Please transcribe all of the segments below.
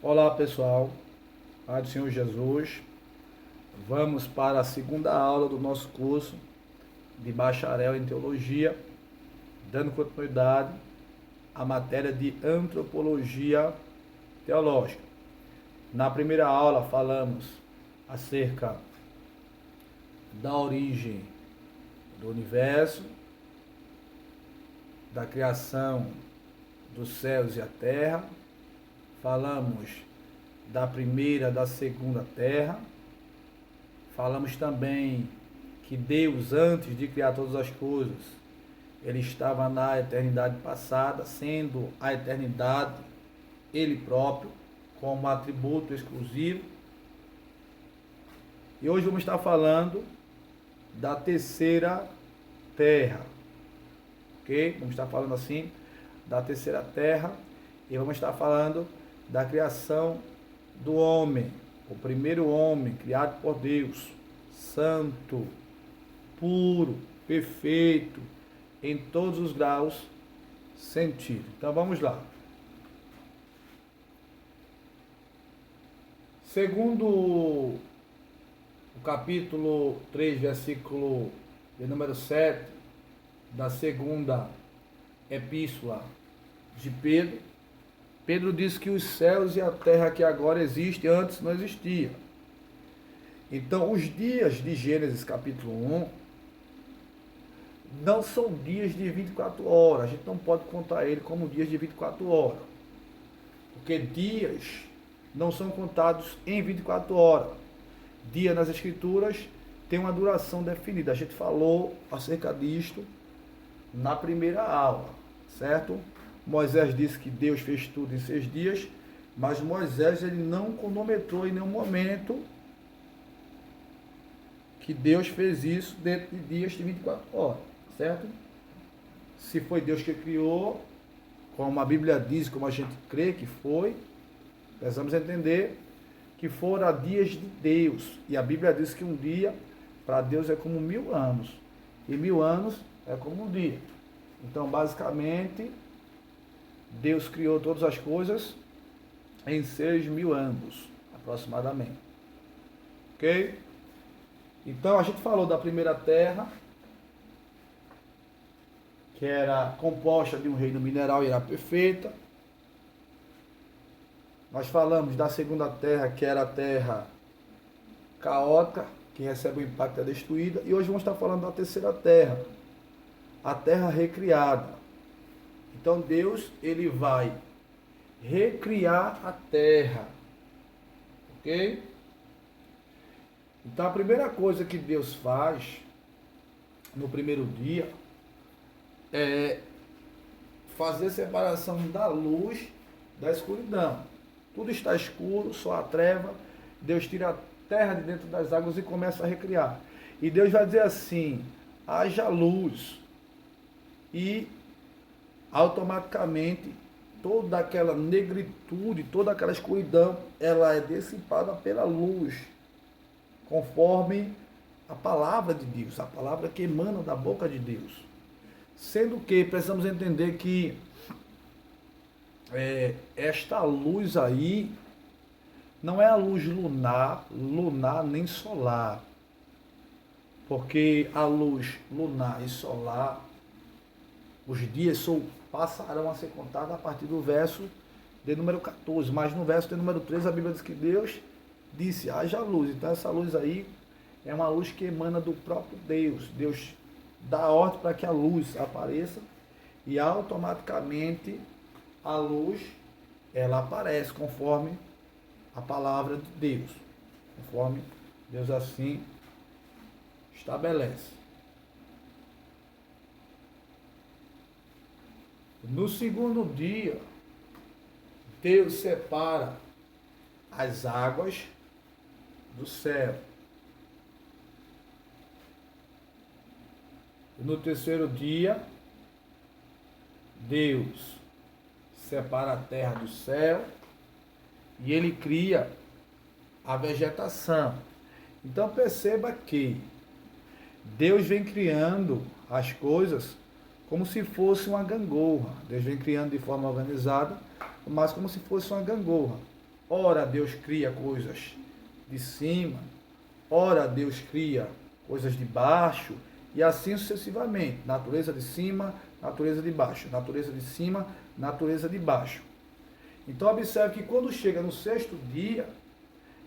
Olá pessoal, Pai do Senhor Jesus, vamos para a segunda aula do nosso curso de bacharel em teologia, dando continuidade à matéria de antropologia teológica. Na primeira aula falamos acerca da origem do universo, da criação dos céus e a terra. Falamos da primeira, da segunda terra. Falamos também que Deus, antes de criar todas as coisas, Ele estava na eternidade passada, sendo a eternidade Ele próprio, como atributo exclusivo. E hoje vamos estar falando da terceira terra. Ok? Vamos estar falando assim, da terceira terra. E vamos estar falando da criação do homem, o primeiro homem criado por Deus, santo, puro, perfeito, em todos os graus sentidos. Então vamos lá. Segundo o capítulo 3, versículo de número 7, da segunda epístola de Pedro, Pedro diz que os céus e a terra que agora existem, antes não existia. Então, os dias de Gênesis capítulo 1 não são dias de 24 horas. A gente não pode contar ele como dias de 24 horas. Porque dias não são contados em 24 horas. Dia nas Escrituras tem uma duração definida. A gente falou acerca disto na primeira aula, certo? Moisés disse que Deus fez tudo em 6 dias, mas Moisés ele não cronometrou em nenhum momento que Deus fez isso dentro de dias de 24 horas, certo? Se foi Deus que criou, como a Bíblia diz, como a gente crê que foi, precisamos entender que foram dias de Deus. E a Bíblia diz que um dia para Deus é como 1000 anos, e 1000 anos é como um dia. Então, basicamente, Deus criou todas as coisas em 6.000 anos, aproximadamente. Ok? Então, a gente falou da primeira terra, que era composta de um reino mineral e era perfeita. Nós falamos da segunda terra, que era a terra caótica, que recebe o impacto e é destruída. E hoje vamos estar falando da terceira terra, a terra recriada. Então Deus, ele vai recriar a terra, ok? Então a primeira coisa que Deus faz no primeiro dia é fazer separação da luz da escuridão. Tudo está escuro, só a treva. Deus tira a terra de dentro das águas e começa a recriar. E Deus vai dizer assim: haja luz. E automaticamente toda aquela negritude, toda aquela escuridão, ela é dissipada pela luz, conforme a palavra de Deus, a palavra que emana da boca de Deus. Sendo que precisamos entender que esta luz aí não é a luz lunar nem solar, porque a luz lunar e solar, os dias passarão a ser contados a partir do verso de número 14, mas no verso de número 13 a Bíblia diz que Deus disse, haja luz. Então essa luz aí é uma luz que emana do próprio Deus. Deus dá ordem para que a luz apareça e automaticamente a luz ela aparece conforme a palavra de Deus, conforme Deus assim estabelece. No segundo dia, Deus separa as águas do céu. No terceiro dia, Deus separa a terra do céu e Ele cria a vegetação. Então perceba que Deus vem criando as coisas como se fosse uma gangorra. Deus vem criando de forma organizada, mas como se fosse uma gangorra. ora Deus cria coisas de cima, ora Deus cria coisas de baixo, e assim sucessivamente. Natureza de cima, natureza de baixo. Natureza de cima, natureza de baixo. Então observe que quando chega no sexto dia,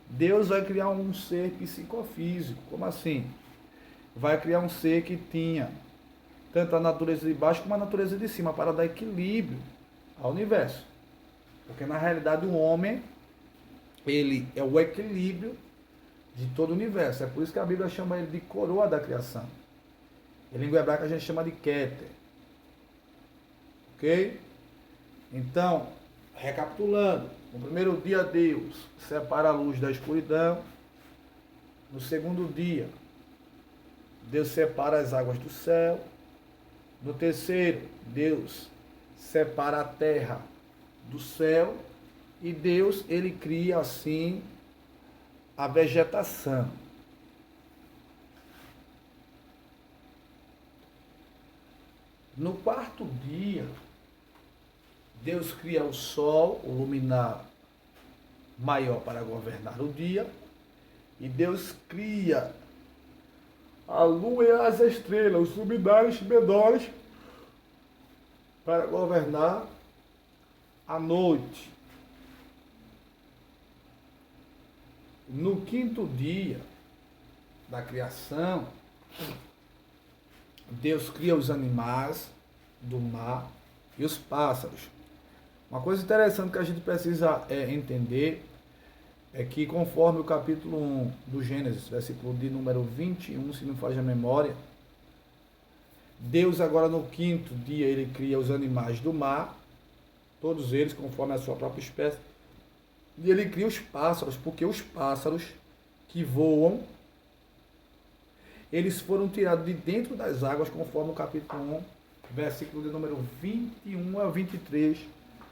Deus vai criar um ser psicofísico. Como assim? Vai criar um ser que tinha tanto a natureza de baixo como a natureza de cima, para dar equilíbrio ao universo. Porque na realidade o homem, ele é o equilíbrio de todo o universo. É por isso que a Bíblia chama ele de coroa da criação. Em língua hebraica a gente chama de Keter. Ok? Então, recapitulando, no primeiro dia Deus separa a luz da escuridão. No segundo dia, Deus separa as águas do céu. No terceiro, Deus separa a terra do céu. E Deus, ele cria assim a vegetação. No quarto dia, Deus cria o sol, o luminar maior para governar o dia. E Deus cria a lua e as estrelas, os luminares menores, para governar a noite. No quinto dia da criação, Deus cria os animais do mar e os pássaros. Uma coisa interessante que a gente precisa entender é que, conforme o capítulo 1 do Gênesis, versículo de número 21, se não falha a memória, Deus agora no quinto dia ele cria os animais do mar, todos eles conforme a sua própria espécie, e ele cria os pássaros, porque os pássaros que voam, eles foram tirados de dentro das águas, conforme o capítulo 1, versículo de número 21 a 23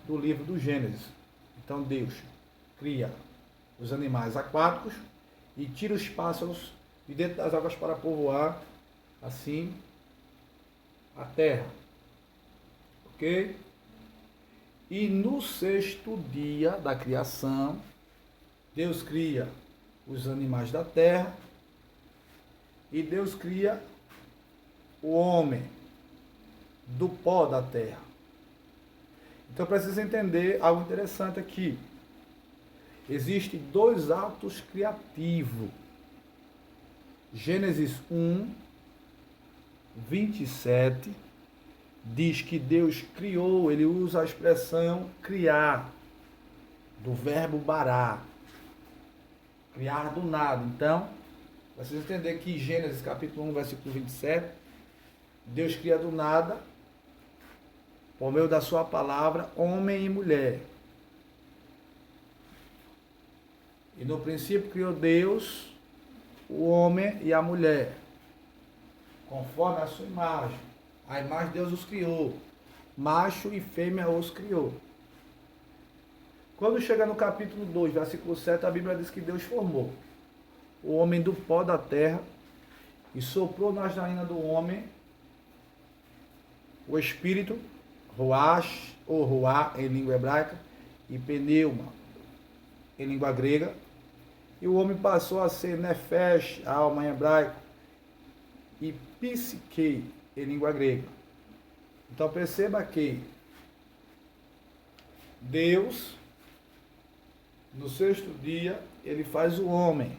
do livro do Gênesis. Então Deus cria os animais aquáticos e tira os pássaros de dentro das águas para povoar, assim, a terra. Ok? E no sexto dia da criação, Deus cria os animais da terra e Deus cria o homem do pó da terra. Então precisa entender algo interessante aqui. Existem dois atos criativos. Gênesis 1, 27, diz que Deus criou, ele usa a expressão criar, do verbo bará, criar do nada. Então, precisa entender que Gênesis capítulo 1, versículo 27, Deus cria do nada, por meio da sua palavra, homem e mulher. E no princípio criou Deus o homem e a mulher, conforme a sua imagem. A imagem de Deus os criou, macho e fêmea os criou. Quando chega no capítulo 2, versículo 7, a Bíblia diz que Deus formou o homem do pó da terra e soprou nas narinas do homem o espírito, ruach, ou ruá em língua hebraica, e pneuma em língua grega. E o homem passou a ser nefesh, a alma em hebraico, e psique em língua grega. Então perceba que Deus, no sexto dia, ele faz o homem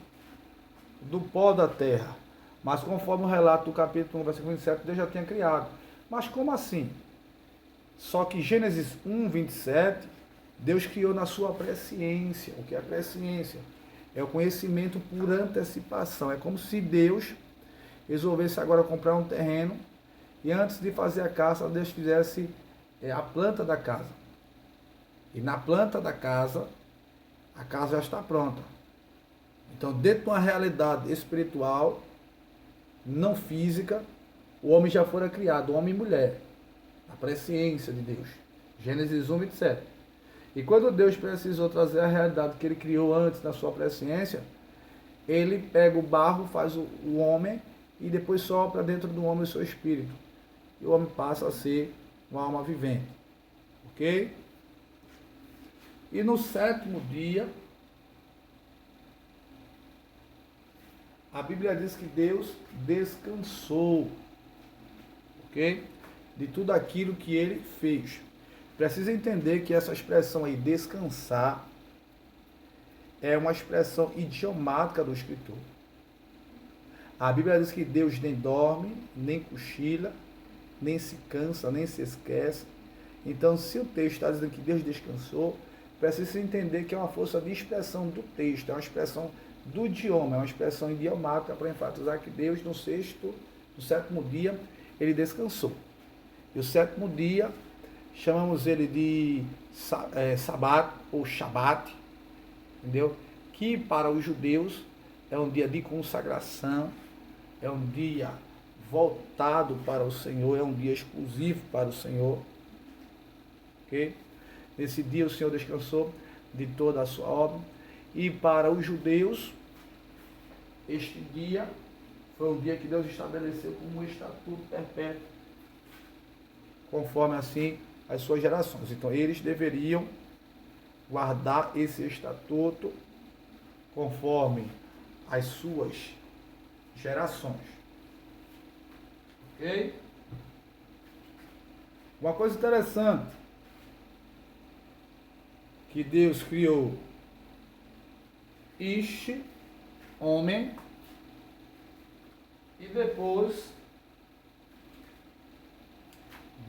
do pó da terra. Mas conforme o relato do capítulo 1, versículo 27, Deus já tinha criado. Mas como assim? Só que Gênesis 1, 27, Deus criou na sua presciência. O que é presciência? É o conhecimento por antecipação. É como se Deus resolvesse agora comprar um terreno e antes de fazer a casa, Deus fizesse a planta da casa. E na planta da casa, a casa já está pronta. Então, dentro de uma realidade espiritual, não física, o homem já fora criado, homem e mulher, a presciência de Deus. Gênesis 1, 27. E quando Deus precisou trazer a realidade que ele criou antes na sua presciência, ele pega o barro, faz o homem e depois sopra dentro do homem o seu espírito. E o homem passa a ser uma alma vivente. Ok? E no sétimo dia, a Bíblia diz que Deus descansou, ok? De tudo aquilo que ele fez. Precisa entender que essa expressão aí, descansar, é uma expressão idiomática do escritor. A Bíblia diz que Deus nem dorme, nem cochila, nem se cansa, nem se esquece. Então, se o texto está dizendo que Deus descansou, precisa entender que é uma força de expressão do texto, é uma expressão do idioma, é uma expressão idiomática para enfatizar que Deus no sétimo dia, ele descansou. E o sétimo dia, chamamos ele de sabat ou shabat, entendeu? Que para os judeus é um dia de consagração, é um dia voltado para o Senhor, é um dia exclusivo para o Senhor. Ok? Nesse dia o Senhor descansou de toda a sua obra. E para os judeus, este dia foi um dia que Deus estabeleceu como um estatuto perpétuo, conforme assim as suas gerações. Então eles deveriam guardar esse estatuto conforme as suas gerações. Ok? Uma coisa interessante que Deus criou Ish, homem, e depois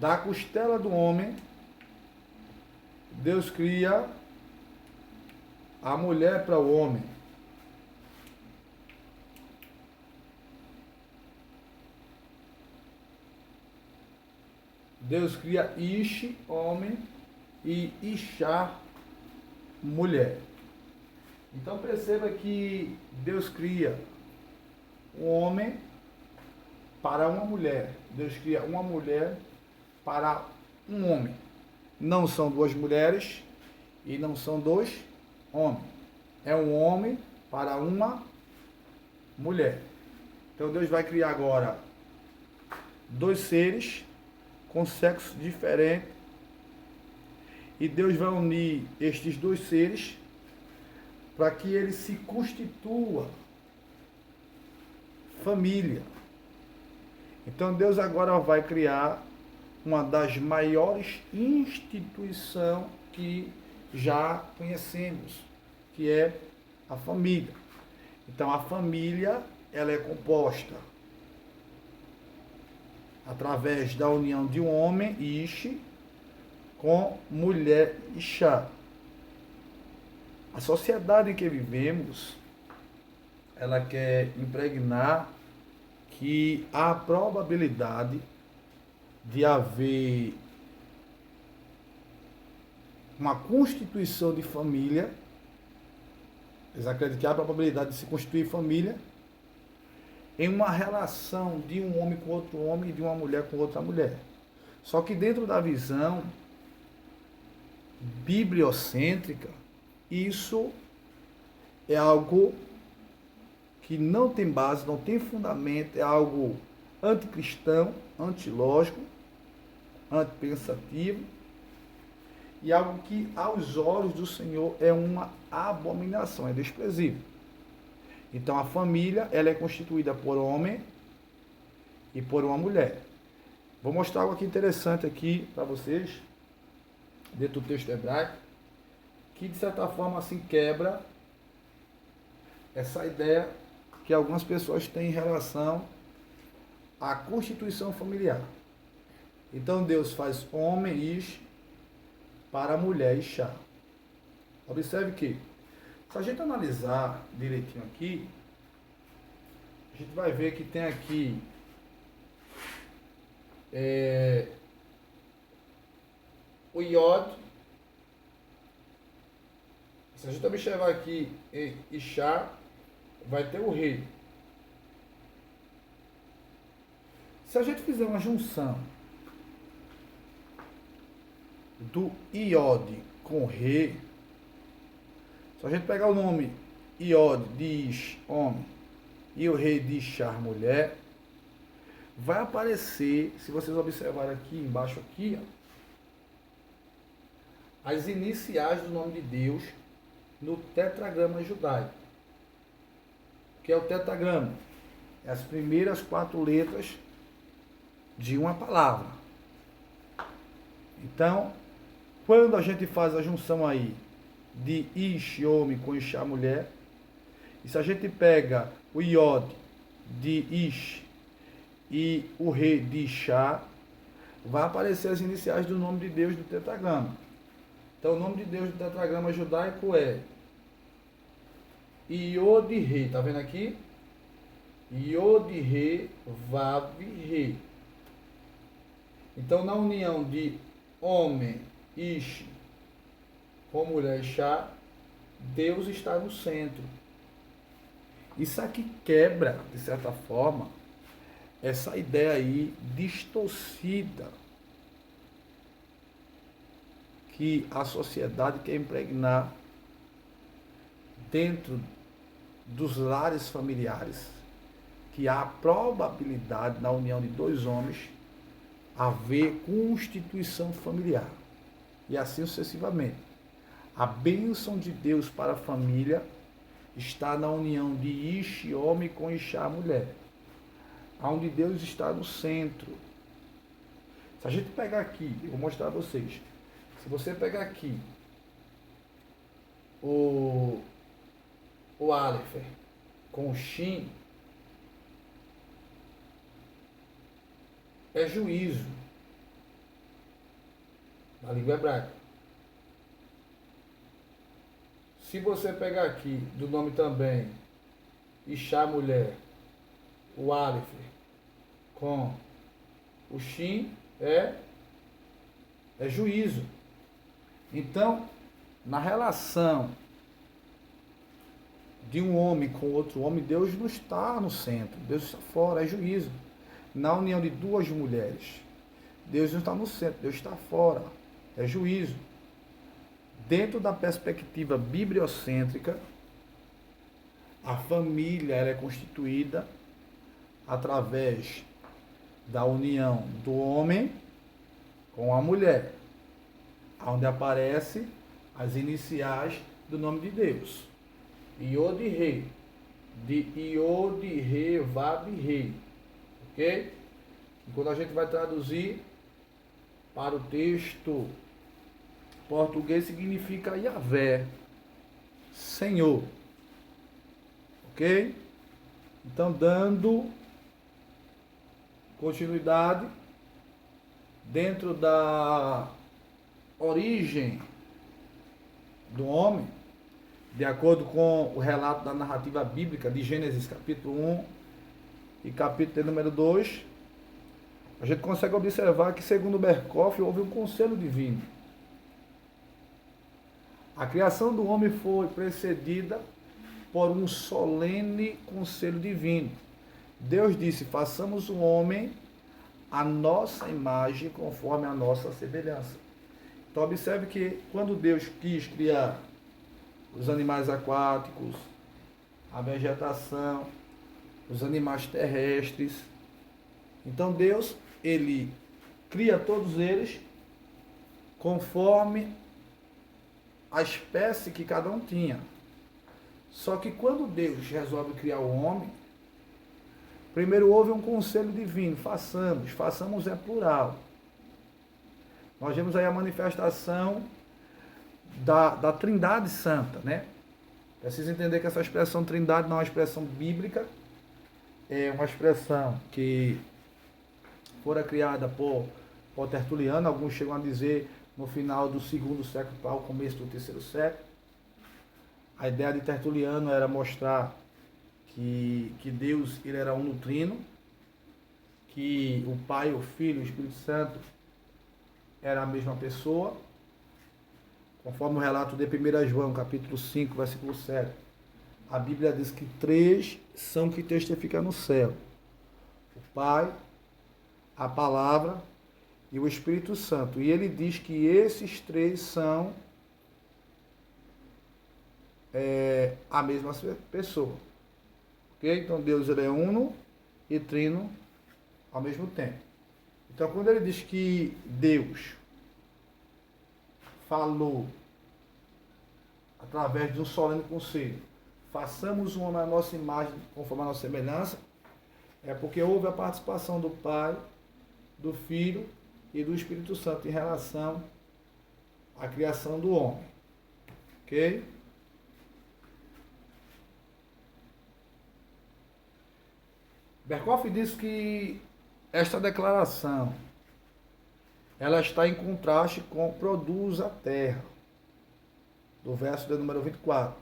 da costela do homem Deus cria a mulher para o homem. Deus cria Ish, homem, e Ishá, mulher. Então perceba que Deus cria um homem para uma mulher. Deus cria uma mulher para um homem. Não são duas mulheres e não são dois homens. É um homem para uma mulher. Então Deus vai criar agora dois seres com sexo diferente. E Deus vai unir estes dois seres para que ele se constitua família. Então Deus agora vai criar uma das maiores instituições que já conhecemos, que é a família. Então a família, ela é composta através da união de um homem, Ish, com mulher, Ishá. A sociedade em que vivemos, ela quer impregnar que há probabilidade de haver uma constituição de família. Eles acreditam que há probabilidade de se constituir família em uma relação de um homem com outro homem e de uma mulher com outra mulher. Só que dentro da visão bibliocêntrica, isso é algo que não tem base, não tem fundamento, é algo anticristão, antilógico, antipensativo, e algo que aos olhos do Senhor é uma abominação, é desprezível. Então a família, ela é constituída por homem e por uma mulher. Vou mostrar algo aqui interessante aqui para vocês, dentro do texto hebraico, que de certa forma assim quebra essa ideia que algumas pessoas têm em relação à constituição familiar. Então Deus faz homem, Ish, para a mulher, Ishá. Observe que, se a gente analisar direitinho aqui, a gente vai ver que tem aqui o Iod. Se a gente observar aqui em Ishá, vai ter o rei. Se a gente fizer uma junção do Iod com rei, se a gente pegar o nome Iod de Ish, homem, e o rei de Ishá, mulher, vai aparecer, se vocês observarem aqui embaixo aqui, ó, as iniciais do nome de Deus no tetragrama judaico. O que é o tetragrama? É as primeiras 4 letras de uma palavra. Então, quando a gente faz a junção aí de Ish, homem, com Ishá, mulher, e se a gente pega o Yod de Ish e o Re de Ishá, vai aparecer as iniciais do nome de Deus do tetragrama. Então, o nome de Deus do tetragrama judaico é Yod Re, tá vendo aqui? Yod Re, Vav Re. Então, na união de homem, Ish, com mulher, Ishá, Deus está no centro. Isso aqui quebra, de certa forma, essa ideia aí distorcida que a sociedade quer impregnar dentro dos lares familiares, que há probabilidade na união de 2 homens haver constituição familiar, e assim sucessivamente. A bênção de Deus para a família está na união de Ish, homem, com Ishá, mulher, onde Deus está no centro. Se a gente pegar aqui, eu vou mostrar a vocês, se você pegar aqui o Aleph com o Shin, é juízo na língua hebraica. Se você pegar aqui do nome também Ishá, mulher, o Aleph com o Shin, é juízo. Então, na relação de um homem com outro homem, Deus não está no centro, Deus está fora, é juízo. Na união de 2 mulheres, Deus não está no centro, Deus está fora, é juízo. Dentro da perspectiva bibliocêntrica, a família ela é constituída através da união do homem com a mulher, onde aparece as iniciais do nome de Deus. Yod Re, de Yod Re, Vav Re, ok? E quando a gente vai traduzir para o texto português, significa Yahvé, Senhor, ok? Então, dando continuidade dentro da origem do homem, de acordo com o relato da narrativa bíblica de Gênesis capítulo 1 e capítulo número 2, a gente consegue observar que, segundo Berkoff, houve um conselho divino. A criação do homem foi precedida por um solene conselho divino. Deus disse: façamos o homem a nossa imagem, conforme a nossa semelhança. Então observe que quando Deus quis criar os animais aquáticos, a vegetação, os animais terrestres, então Deus, ele cria todos eles conforme a espécie que cada um tinha. Só que quando Deus resolve criar o homem, primeiro houve um conselho divino: façamos é plural. Nós vemos aí a manifestação da Trindade Santa, né? Precisa entender que essa expressão Trindade não é uma expressão bíblica, é uma expressão que fora criada por Tertuliano. Alguns chegam a dizer no final do 2º século para o começo do 3º século. A ideia de Tertuliano era mostrar que Deus ele era uno-trino, que o Pai, o Filho e o Espírito Santo era a mesma pessoa, conforme o relato de 1 João, capítulo 5, versículo 7. A Bíblia diz que 3 são que testificam no céu: o Pai, a Palavra e o Espírito Santo. E ele diz que esses 3 são a mesma pessoa. Ok? Então Deus ele é uno e trino ao mesmo tempo. Então quando ele diz que Deus falou através de um solene conselho, façamos um homem à nossa imagem, conforme a nossa semelhança, é porque houve a participação do Pai, do Filho e do Espírito Santo em relação à criação do homem. Ok? Berkoff diz que esta declaração ela está em contraste com produz a terra, do verso de número 24.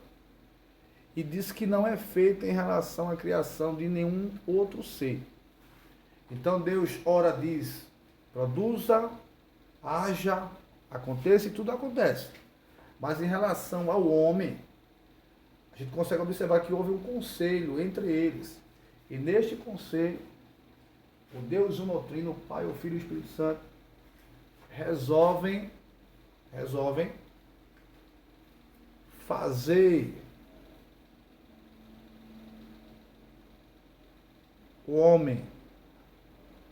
E diz que não é feita em relação à criação de nenhum outro ser. Então Deus ora diz, produza, haja, aconteça e tudo acontece. Mas em relação ao homem, a gente consegue observar que houve um conselho entre eles. E neste conselho, o Deus unotrino, o Pai, o Filho e o Espírito Santo, resolvem fazer o homem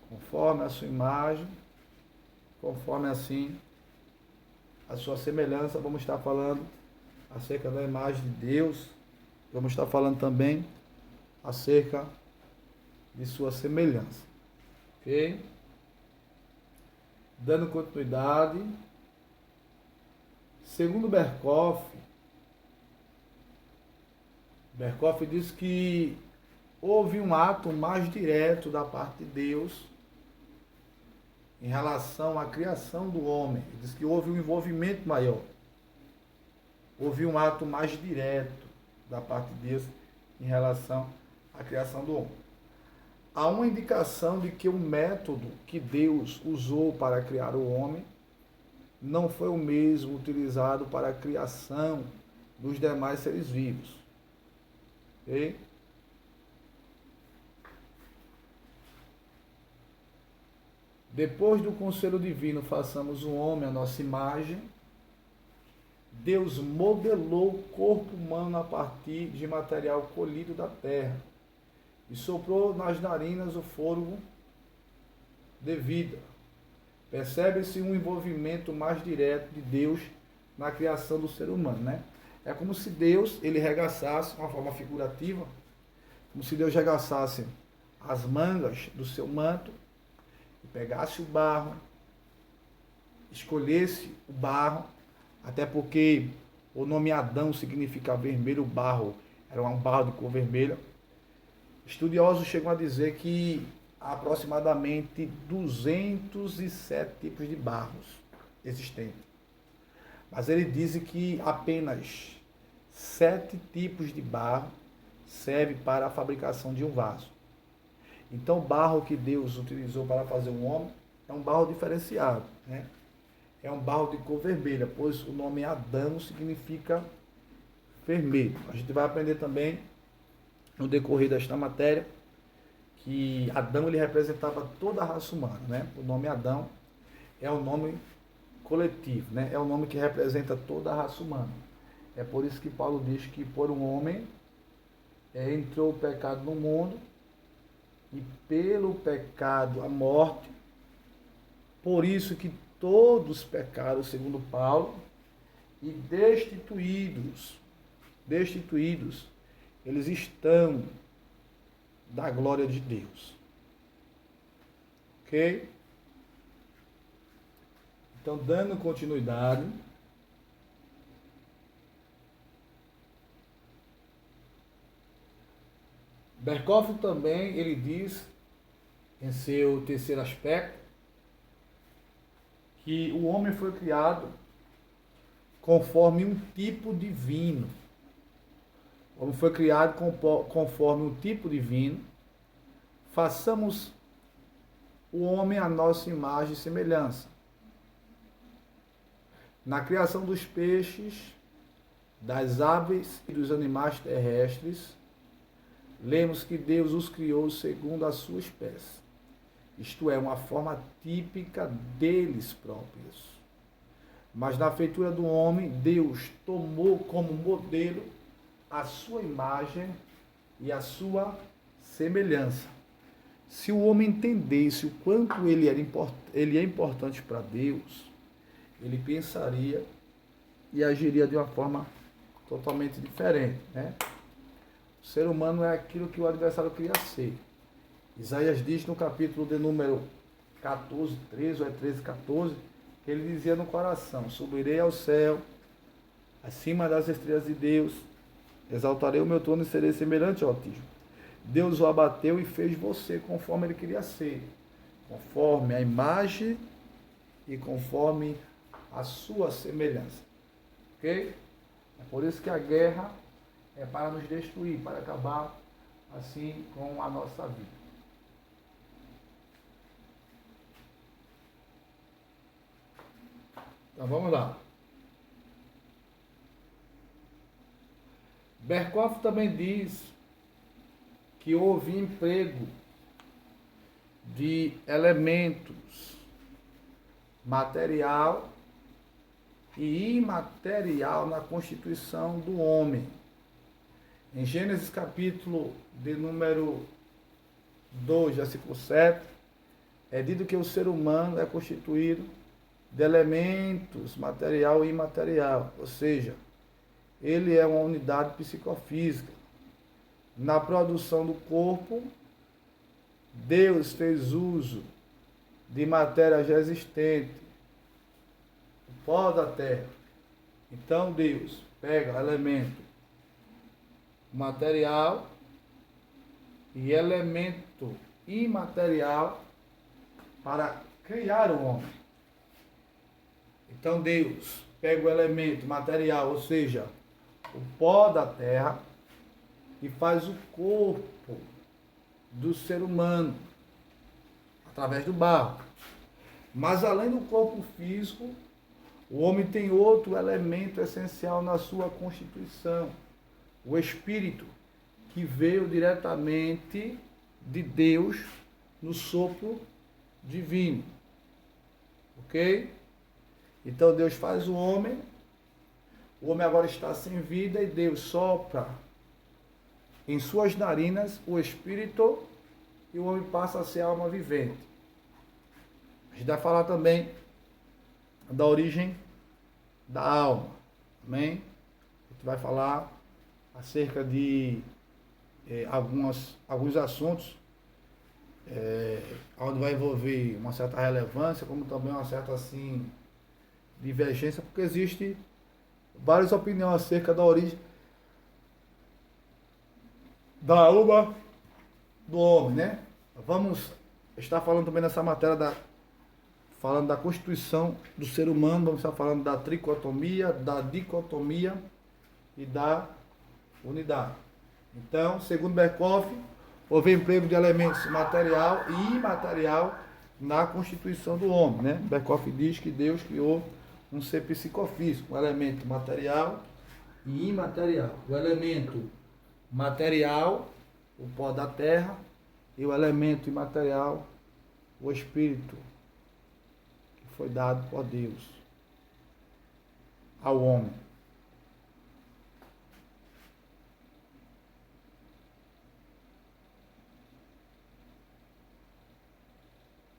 conforme a sua imagem, conforme assim a sua semelhança. Vamos estar falando acerca da imagem de Deus, vamos estar falando também acerca de sua semelhança. Ok? Dando continuidade, segundo Berkoff diz que houve um ato mais direto da parte de Deus em relação à criação do homem. Ele diz que houve um envolvimento maior. Houve um ato mais direto da parte de Deus em relação à criação do homem. Há uma indicação de que o método que Deus usou para criar o homem não foi o mesmo utilizado para a criação dos demais seres vivos. Ok? Depois do conselho divino, façamos um homem à nossa imagem, Deus modelou o corpo humano a partir de material colhido da terra e soprou nas narinas o fôlego de vida. Percebe-se um envolvimento mais direto de Deus na criação do ser humano, né? É como se Deus, ele regaçasse, de uma forma figurativa, como se Deus regaçasse as mangas do seu manto, e pegasse o barro, escolhesse o barro, até porque o nome Adão significa vermelho, o barro era um barro de cor vermelha. Estudiosos chegam a dizer que há aproximadamente 207 tipos de barros existentes. Mas ele diz que apenas 7 tipos de barro servem para a fabricação de um vaso. Então o barro que Deus utilizou para fazer um homem é um barro diferenciado, né? É um barro de cor vermelha, pois o nome Adão significa vermelho. A gente vai aprender também no decorrer desta matéria que Adão ele representava toda a raça humana, né? O nome Adão é o nome coletivo, né? É o nome que representa toda a raça humana. É por isso que Paulo diz que por um homem entrou o pecado no mundo e pelo pecado a morte. Por isso que todos pecaram, segundo Paulo, e destituídos, eles estão da glória de Deus. Ok? Então, dando continuidade, Berkoff também, ele diz, em seu terceiro aspecto, que o homem foi criado conforme um tipo divino. O homem foi criado conforme um tipo divino. Façamos o homem à nossa imagem e semelhança. Na criação dos peixes, das aves e dos animais terrestres, lemos que Deus os criou segundo a sua espécie. Isto é, uma forma típica deles próprios. Mas na feitura do homem, Deus tomou como modelo a sua imagem e a sua semelhança. Se o homem entendesse o quanto ele é importante para Deus, ele pensaria e agiria de uma forma totalmente diferente, né? O ser humano é aquilo que o adversário queria ser. Isaías diz no capítulo de número 14, 13 ou 13, 14, que ele dizia no coração: subirei ao céu, acima das estrelas de Deus, exaltarei o meu trono e serei semelhante ao Altíssimo. Deus o abateu e fez você conforme ele queria ser, conforme a imagem e conforme a sua semelhança. Ok? É por isso que a guerra é para nos destruir, para acabar assim com a nossa vida. Então vamos lá. Berkhoff também diz que houve emprego de elementos material e imaterial na constituição do homem. Em Gênesis capítulo de número 2, versículo 7, é dito que o ser humano é constituído de elementos material e imaterial, ou seja, ele é uma unidade psicofísica. Na produção do corpo, Deus fez uso de matéria já existente, o pó da terra. Então Deus pega elemento material e elemento imaterial para criar o homem. Então Deus pega o elemento material, ou seja, o pó da terra, e faz o corpo do ser humano através do barro. Mas além do corpo físico, o homem tem outro elemento essencial na sua constituição, o espírito, que veio diretamente de Deus no sopro divino. Ok? Então Deus faz o homem agora está sem vida e Deus sopra em suas narinas o espírito e o homem passa a ser alma vivente. A gente vai falar também da origem da alma. Amém? A gente vai falar acerca de alguns assuntos onde vai envolver uma certa relevância, como também uma certa assim divergência, porque existe várias opiniões acerca da origem da alma do homem, né? Vamos estar falando também nessa matéria falando da constituição do ser humano, vamos estar falando da tricotomia, da dicotomia e da unidade. Então, segundo Berkhoff, houve emprego de elementos material e imaterial na constituição do homem, né? Berkhoff diz que Deus criou um ser psicofísico, um elemento material e imaterial. O elemento material, o pó da terra, e o elemento imaterial, o espírito, que foi dado por Deus ao homem.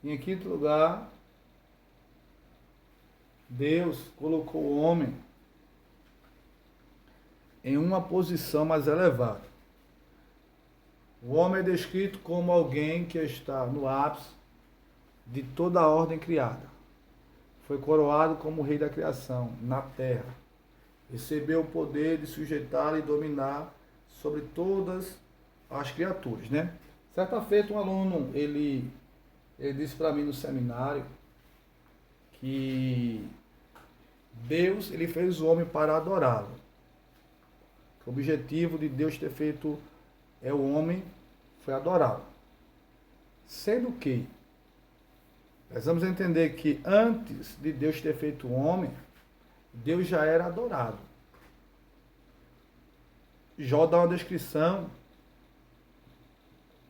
E em quinto lugar, Deus colocou o homem em uma posição mais elevada. O homem é descrito como alguém que está no ápice de toda a ordem criada. Foi coroado como rei da criação, na terra. Recebeu o poder de sujeitar e dominar sobre todas as criaturas, né? Certa feita, um aluno, ele disse para mim no seminário que Deus, ele fez o homem para adorá-lo. O objetivo de Deus ter feito o homem foi adorá-lo. Sendo que, precisamos entender que antes de Deus ter feito o homem, Deus já era adorado. Jó dá uma descrição,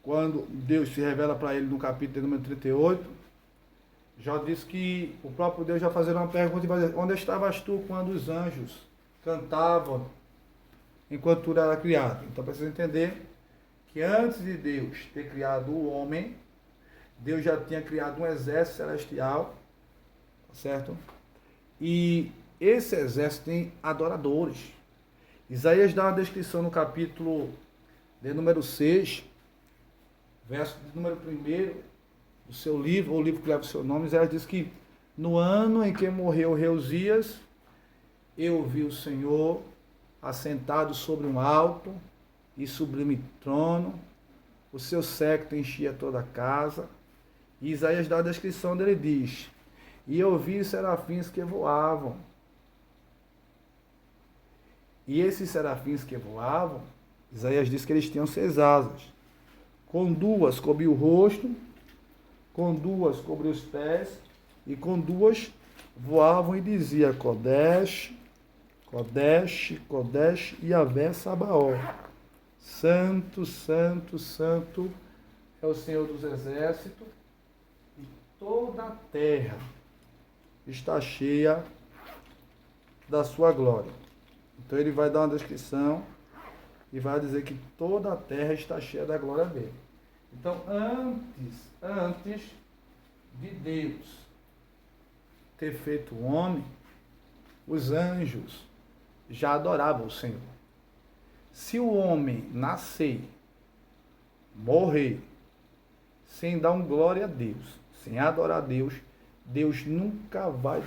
quando Deus se revela para ele no capítulo número 38, Jó diz que o próprio Deus já fazia uma pergunta e vai dizer: onde estavas tu quando os anjos cantavam enquanto tu era criado? Então precisa entender que antes de Deus ter criado o homem, Deus já tinha criado um exército celestial, certo? E esse exército tem adoradores. Isaías dá uma descrição no capítulo de número 6, verso de número 1 do seu livro, ou livro que leva o seu nome. Isaías diz que no ano em que morreu o rei Uzias, eu vi o Senhor assentado sobre um alto e sublime trono, o seu séquito enchia toda a casa. E Isaías dá a descrição dele, diz: e eu vi serafins que voavam. E esses serafins que voavam, Isaías diz que eles tinham 6 asas. Com 2 cobria o rosto, com 2 cobria os pés, e com 2 voavam e dizia: Kodesh, Kodesh, Kodesh, Yahvé Sabaoth. Santo, santo, santo é o Senhor dos exércitos, e toda a terra está cheia da sua glória. Então ele vai dar uma descrição e vai dizer que toda a terra está cheia da glória dele. Então, antes de Deus ter feito o homem, os anjos já adoravam o Senhor. Se o homem nascer, morrer, sem dar glória a Deus, sem adorar a Deus, Deus nunca vai